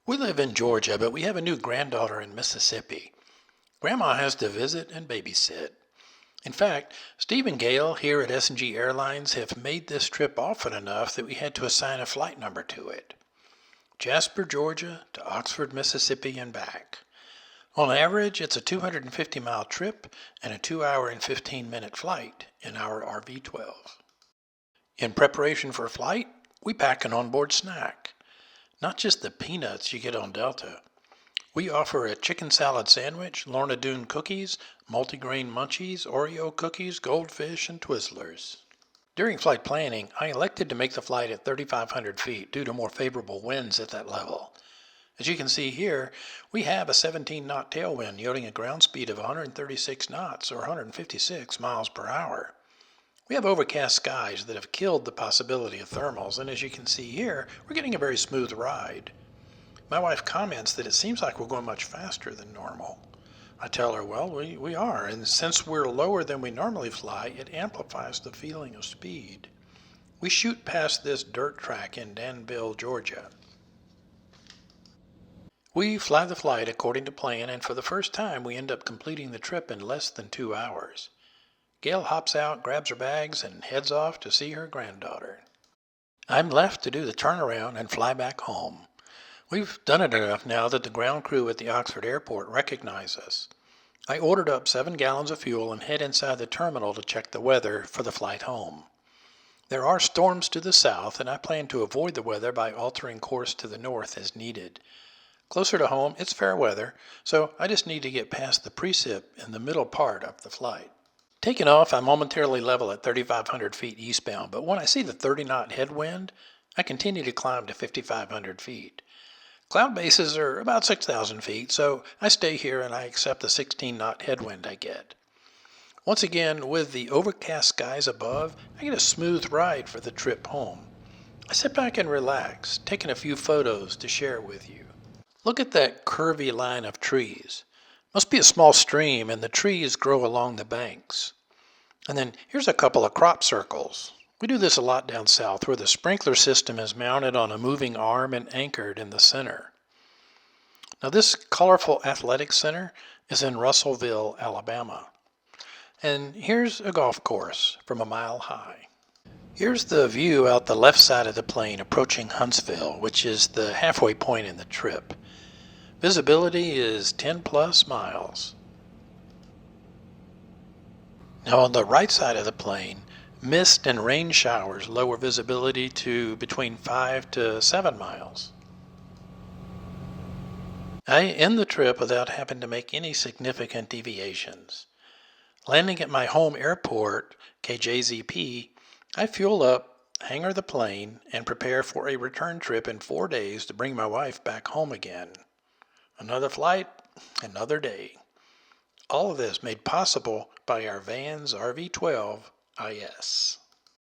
We live in Georgia, but we have a new granddaughter in Mississippi. Grandma has to visit and babysit. In fact, Steve and Gail here at S&G Airlines have made this trip often enough that we had to assign a flight number to it. Jasper, Georgia to Oxford, Mississippi and back. On average, it's a 250-mile trip and a 2-hour and 15-minute flight in our RV-12. In preparation for flight, we pack an onboard snack. Not just the peanuts you get on Delta. We offer a chicken salad sandwich, Lorna Doone cookies, multigrain munchies, Oreo cookies, goldfish, and Twizzlers. During flight planning, I elected to make the flight at 3,500 feet due to more favorable winds at that level. As you can see here, we have a 17-knot tailwind yielding a ground speed of 136 knots or 156 miles per hour. We have overcast skies that have killed the possibility of thermals, and as you can see here, we're getting a very smooth ride. My wife comments that it seems like we're going much faster than normal. I tell her, well, we are, and since we're lower than we normally fly, it amplifies the feeling of speed. We shoot past this dirt track in Danville, Georgia. We fly the flight according to plan, and for the first time, we end up completing the trip in less than 2 hours. Gail hops out, grabs her bags, and heads off to see her granddaughter. I'm left to do the turnaround and fly back home. We've done it enough now that the ground crew at the Oxford airport recognize us. I ordered up 7 gallons of fuel and head inside the terminal to check the weather for the flight home. There are storms to the south, and I plan to avoid the weather by altering course to the north as needed. Closer to home, it's fair weather, so I just need to get past the precip in the middle part of the flight. Taking off, I'm momentarily level at 3,500 feet eastbound, but when I see the 30-knot headwind, I continue to climb to 5,500 feet. Cloud bases are about 6,000 feet, so I stay here and I accept the 16-knot headwind I get. Once again, with the overcast skies above, I get a smooth ride for the trip home. I sit back and relax, taking a few photos to share with you. Look at that curvy line of trees. Must be a small stream, and the trees grow along the banks. And then here's a couple of crop circles. We do this a lot down south, where the sprinkler system is mounted on a moving arm and anchored in the center. Now this colorful athletic center is in Russellville, Alabama. And here's a golf course from a mile high. Here's the view out the left side of the plane approaching Huntsville, which is the halfway point in the trip. Visibility is 10 plus miles. Now on the right side of the plane, mist and rain showers lower visibility to between 5 to 7 miles. I end the trip without having to make any significant deviations. Landing at my home airport, KJZP, I fuel up, hangar the plane, and prepare for a return trip in 4 days to bring my wife back home again. Another flight, another day. All of this made possible by our van's RV-12 IS.